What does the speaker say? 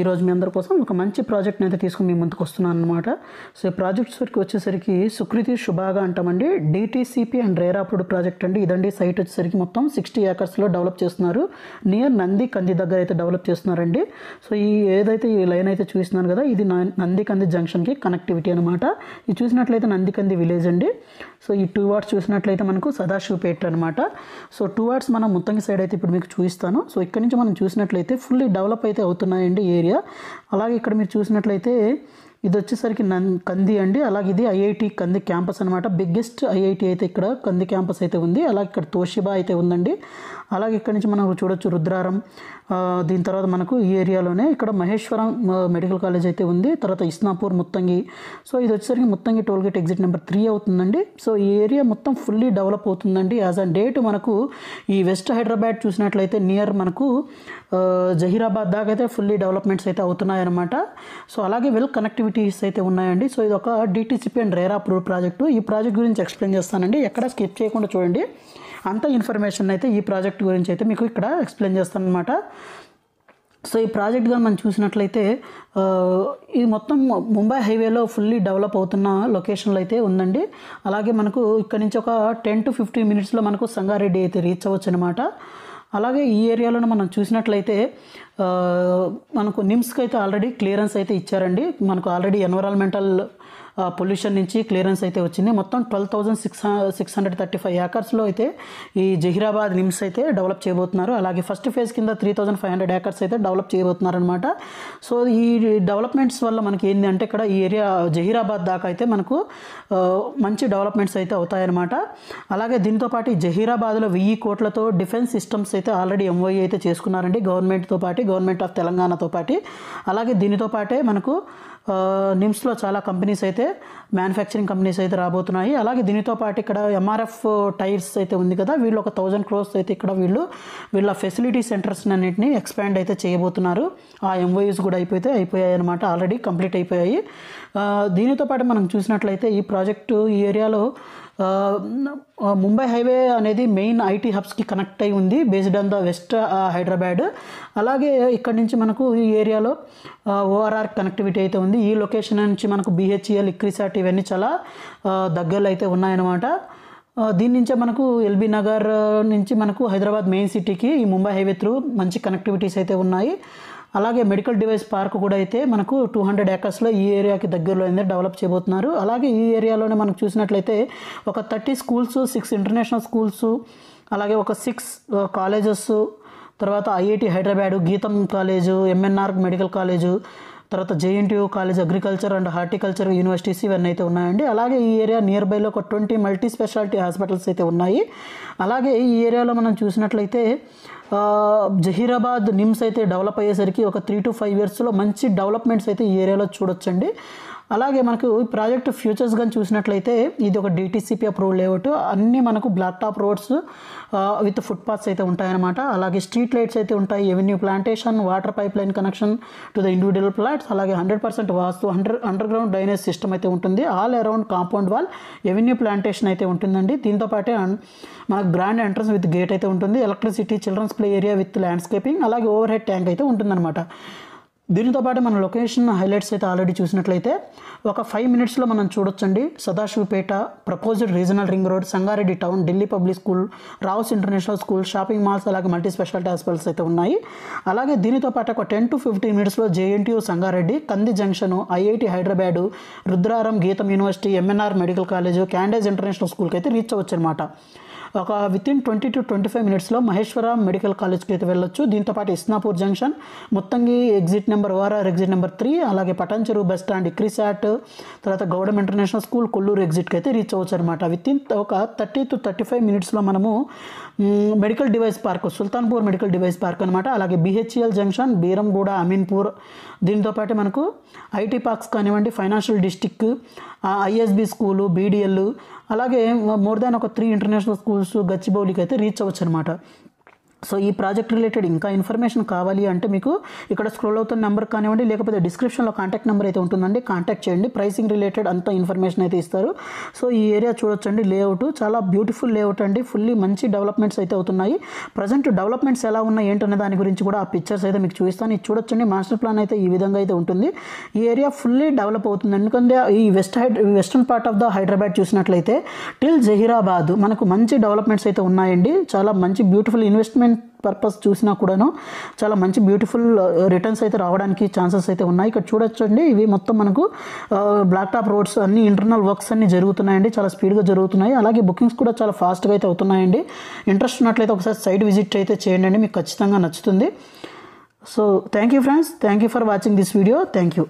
ఈరోజు మీ అందరి కోసం ఒక మంచి ప్రాజెక్ట్ని అయితే తీసుకుని మీ ముందుకు వస్తున్నాను అనమాట. సో ఈ ప్రాజెక్ట్స్ వరకు వచ్చేసరికి సుకృతి శుభాగా అంటామండి. DTCP and rare approved project అండి. ఇదండి సైట్ వచ్చేసరికి మొత్తం 60 ఏకర్స్లో డెవలప్ చేస్తున్నారు. నియర్ నంది కంది దగ్గర అయితే డెవలప్ చేస్తున్నారండి. సో ఈ ఏదైతే ఈ లైన్ అయితే చూస్తున్నాను కదా, ఇది నంది కంది జంక్షన్కి కనెక్టివిటీ అనమాట. ఇది చూసినట్లయితే నంది కంది విలేజ్ అండి. సో ఈ 2 వార్డ్స్ చూసినట్లయితే మనకు సదాశివపేట అనమాట. సో 2 వార్డ్స్ మనం ముత్తంగి సైడ్ అయితే ఇప్పుడు మీకు చూపిస్తాను. సో ఇక్కడ నుంచి మనం చూసినట్లయితే ఫుల్లీ డెవలప్ అయితే అవుతున్నాయండి ఏరియా. అలాగే ఇక్కడ మీరు చూసినట్లయితే ఇది వచ్చేసరికి కంది అండి. అలాగే ఇది ఐఐటి కంది క్యాంపస్ అనమాట. బిగ్గెస్ట్ ఐఐటి అయితే ఇక్కడ కంది క్యాంపస్ అయితే ఉంది. అలాగే ఇక్కడ తోషిబా అయితే ఉందండి. అలాగే ఇక్కడ నుంచి మనం చూడొచ్చు రుద్రారం. దీని తర్వాత మనకు ఈ ఏరియాలోనే ఇక్కడ మహేశ్వరం మెడికల్ కాలేజ్ అయితే ఉంది. తర్వాత ఇస్నాపూర్ ముత్తంగి. సో ఇది వచ్చేసరికి ముత్తంగి టోల్గేట్ ఎగ్జిట్ నెంబర్ 3 అవుతుందండి. సో ఈ ఏరియా మొత్తం ఫుల్లీ డెవలప్ అవుతుందండి. యాజ్ అ డేట్ మనకు ఈ వెస్ట్ హైదరాబాద్ చూసినట్లయితే నియర్ మనకు జహీరాబాద్ దాకా అయితే ఫుల్లీ డెవలప్మెంట్స్ అయితే అవుతున్నాయన్నమాట. సో అలాగే వెల్ కనెక్టివిటీస్ అయితే ఉన్నాయండి. సో ఇది ఒక DTCP and rare approved project. ఈ ప్రాజెక్ట్ గురించి ఎక్స్ప్లెయిన్ చేస్తానండి. ఎక్కడ స్కిప్ చేయకుండా చూడండి. అంత ఇన్ఫర్మేషన్ అయితే ఈ ప్రాజెక్ట్ గురించి అయితే మీకు ఇక్కడ ఎక్స్ప్లెయిన్ చేస్తాను అనమాట. సో ఈ ప్రాజెక్ట్గా మనం చూసినట్లయితే ఇది మొత్తం ముంబై హైవేలో ఫుల్లీ డెవలప్ అవుతున్న లొకేషన్లో అయితే ఉందండి. అలాగే మనకు ఇక్కడ నుంచి ఒక 10 to 15 మినిట్స్లో మనకు సంగారెడ్డి అయితే రీచ్ అవ్వచ్చు అనమాట. అలాగే ఈ ఏరియాలో మనం చూసినట్లయితే మనకు నిమ్స్కి అయితే ఆల్రెడీ క్లియరెన్స్ అయితే ఇచ్చారండి. మనకు ఆల్రెడీ ఎన్విరాన్మెంటల్ పొల్యూషన్ నుంచి క్లియరెన్స్ అయితే వచ్చింది. మొత్తం 12,635 ఏకర్స్లో అయితే ఈ జహీరాబాద్ నిమ్స్ అయితే డెవలప్ చేయబోతున్నారు. అలాగే ఫస్ట్ ఫేజ్ కింద 3,500 ఏకర్స్ అయితే డెవలప్ చేయబోతున్నారు అనమాట. సో ఈ డెవలప్మెంట్స్ వల్ల మనకి ఏంటి అంటే ఇక్కడ ఈ ఏరియా జహీరాబాద్ దాకా అయితే మనకు మంచి డెవలప్మెంట్స్ అయితే అవుతాయన్నమాట. అలాగే దీంతో పాటు ఈ జహీరాబాద్లో 1000 కోట్లతో డిఫెన్స్ సిస్టమ్స్ అయితే ఆల్రెడీ ఎంఓఈ అయితే చేసుకున్నారండి గవర్నమెంట్తో పాటు, గవర్నమెంట్ ఆఫ్ తెలంగాణతో పాటు. అలాగే దీనితో పాటే మనకు నిమ్స్లో చాలా కంపెనీస్ అయితే మ్యానుఫ్యాక్చరింగ్ కంపెనీస్ అయితే రాబోతున్నాయి. అలాగే దీనితో పాటు ఇక్కడ ఎంఆర్ఎఫ్ టైర్స్ అయితే ఉంది కదా, వీళ్ళు ఒక 1000 crores అయితే ఇక్కడ వీళ్ళ ఫెసిలిటీ సెంటర్స్ అన్నింటినీ ఎక్స్పాండ్ అయితే చేయబోతున్నారు. ఆ ఎంఓయూస్ కూడా అయిపోయాయి అనమాట. ఆల్రెడీ కంప్లీట్ అయిపోయాయి. దీనితో పాటు మనం చూసినట్లయితే ఈ ప్రాజెక్టు ఈ ఏరియాలో ముంబై హైవే అనేది మెయిన్ ఐటీ హబ్స్కి కనెక్ట్ అయి ఉంది based on the west Hyderabad. అలాగే ఇక్కడ నుంచి మనకు ఈ ఏరియాలో ఓఆర్ఆర్ కనెక్టివిటీ అయితే ఉంది. ఈ లొకేషన్ నుంచి మనకు బిహెచ్ఈఎల్, ఇక్రిసాట్ ఇవన్నీ చాలా దగ్గరలో అయితే ఉన్నాయన్నమాట. దీని నుంచే మనకు ఎల్బీ నగర్ నుంచి మనకు హైదరాబాద్ మెయిన్ సిటీకి ఈ ముంబై హైవే త్రూ మంచి కనెక్టివిటీస్ అయితే ఉన్నాయి. అలాగే మెడికల్ డివైస్ పార్క్ కూడా అయితే మనకు 200 ఏకర్స్లో ఈ ఏరియాకి దగ్గరలో అయితే డెవలప్ చేయబోతున్నారు. అలాగే ఈ ఏరియాలోనే మనకు చూసినట్లయితే ఒక 30 స్కూల్స్, 6 ఇంటర్నేషనల్ స్కూల్స్, అలాగే ఒక 6 కాలేజెస్, తర్వాత ఐఐటి హైదరాబాద్, గీతం కాలేజు, ఎంఎన్ఆర్ మెడికల్ కాలేజు, తర్వాత JNTU college agriculture and horticulture universities ఇవన్నీ అయితే ఉన్నాయండి. అలాగే ఈ ఏరియా నియర్ బైలో ఒక 20 మల్టీ స్పెషాలిటీ హాస్పిటల్స్ అయితే ఉన్నాయి. అలాగే ఈ ఏరియాలో మనం చూసినట్లయితే జహీరాబాద్ నిమ్స్ అయితే డెవలప్ అయ్యేసరికి ఒక 3 to 5 yearsలో మంచి డెవలప్మెంట్స్ అయితే ఈ ఏరియాలో చూడొచ్చండి. అలాగే మనకు ఈ ప్రాజెక్ట్ ఫ్యూచర్స్ కానీ చూసినట్లయితే ఇది ఒక డిటీసీపీ అప్రూవ్డ్ లేఅవుట్. అన్నీ మనకు black top roads with footpaths అయితే ఉంటాయన్నమాట. అలాగే స్ట్రీట్ లైట్స్ అయితే ఉంటాయి, avenue plantation, water pipe line connection to the individual flats, అలాగే 100% vastu underground drainage system అయితే ఉంటుంది. All around compound wall avenue plantation అయితే ఉంటుందండి. దీంతో పాటే మనకు గ్రాండ్ ఎంట్రన్స్ విత్ గేట్ అయితే ఉంటుంది. Electricity, children's play area with landscaping, అలాగే ఓవర్ హెడ్ ట్యాంక్ అయితే ఉంటుందన్నమాట. దీనితో పాటు మన లొకేషన్ హైలైట్స్ అయితే ఆల్రెడీ చూసినట్లయితే ఒక 5 minutesలో మనం చూడొచ్చండి. Sadashivpet, proposed regional ring road, Sangareddy town, Delhi Public School, Rao's International School, shopping malls, అలాగే మల్టీ స్పెషాలిటీ హాస్పిటల్స్ అయితే ఉన్నాయి. అలాగే దీనితో పాటు ఒక 10 to 15 minutesలో జేఎన్టీయూ సంగారెడ్డి, కంది junction, IIT Hyderabad, Rudraram, GITAM university, MNR medical college, క్యాండేజ్ ఇంటర్నేషనల్ స్కూల్కి అయితే రీచ్ అవ్వచ్చు అనమాట. ఒక వితిన్ 20 to 25 minutesలో మహేశ్వరం మెడికల్ కాలేజ్కి అయితే వెళ్ళొచ్చు. దీంతోపాటు Isnapur junction, Muthangi exit number ORR exit number 3, అలాగే పటాన్చెరు బస్ స్టాండ్, ఇక్రిసాట్, తర్వాత గౌడమ్ ఇంటర్నేషనల్ స్కూల్, కొల్లూరు ఎగ్జిట్కి అయితే రీచ్ అవ్వచ్చు అనమాట. వితిన్ ఒక 30 to 35 minutesలో మనము medical device park, Sultanpur medical device park అనమాట. అలాగే బిహెచ్ఈఎల్ జంక్షన్, బీరంగూడ, అమీన్పూర్, దీంతోపాటు మనకు ఐటీ పార్క్స్ కానివ్వండి, financial district, ISB school, BDL, అలాగే మోర్ దాన్ ఒక 3 ఇంటర్నేషనల్ స్కూల్స్ గచ్చిబౌలికి అయితే రీచ్ అవ్వచ్చు అనమాట. సో ఈ ప్రాజెక్ట్ రిలేటెడ్ ఇంకా ఇన్ఫర్మేషన్ కావాలి అంటే మీకు ఇక్కడ స్క్రోల్ అవుతున్న నెంబర్ కానివ్వండి, లేకపోతే డిస్క్రిప్షన్లో కాంటాక్ట్ నెంబర్ అయితే ఉంటుందండి, కాంటాక్ట్ చేయండి. ప్రైసింగ్ రిలేటెడ్ అంత ఇన్ఫర్మేషన్ అయితే ఇస్తారు. సో ఈ ఏరియా చూడొచ్చండి, లేఅవుట్ చాలా బ్యూటిఫుల్ లేఅవుట్ అండి, ఫుల్లీ మంచి డెవలప్మెంట్స్ అయితే అవుతున్నాయి. ప్రజెంట్ డెవలప్మెంట్స్ ఎలా ఉన్నాయి ఏంటనే దాని గురించి కూడా ఆ పిక్చర్స్ అయితే మీకు చూపిస్తాను. ఇది చూడొచ్చండి, మాస్టర్ ప్లాన్ అయితే ఈ విధంగా అయితే ఉంటుంది. ఈ ఏరియా ఫుల్లీ డెవలప్ అవుతుంది. ఎందుకంటే ఈ western part of the Hyderabad చూసినట్లయితే టిల్ జహీరాబాద్ మనకు మంచి డెవలప్మెంట్స్ అయితే ఉన్నాయండి. చాలా మంచి బ్యూటిఫుల్ ఇన్వెస్ట్మెంట్ పర్పస్ చూసినా కూడాను చాలా మంచి బ్యూటిఫుల్ రిటర్న్స్ అయితే రావడానికి ఛాన్సెస్ అయితే ఉన్నాయి. ఇక్కడ చూడొచ్చండి, ఇవి మొత్తం మనకు బ్లాక్ టాప్ రోడ్స్ అన్ని ఇంటర్నల్ వర్క్స్ అన్ని జరుగుతున్నాయండి, చాలా స్పీడ్గా జరుగుతున్నాయి. అలాగే బుకింగ్స్ కూడా చాలా ఫాస్ట్గా అయితే అవుతున్నాయండి. ఇంట్రెస్ట్ ఉన్నట్లయితే ఒకసారి సైట్ విజిట్ అయితే చేయండి, మీకు ఖచ్చితంగా నచ్చుతుంది. So thank you friends, thank you for watching this video. Thank you.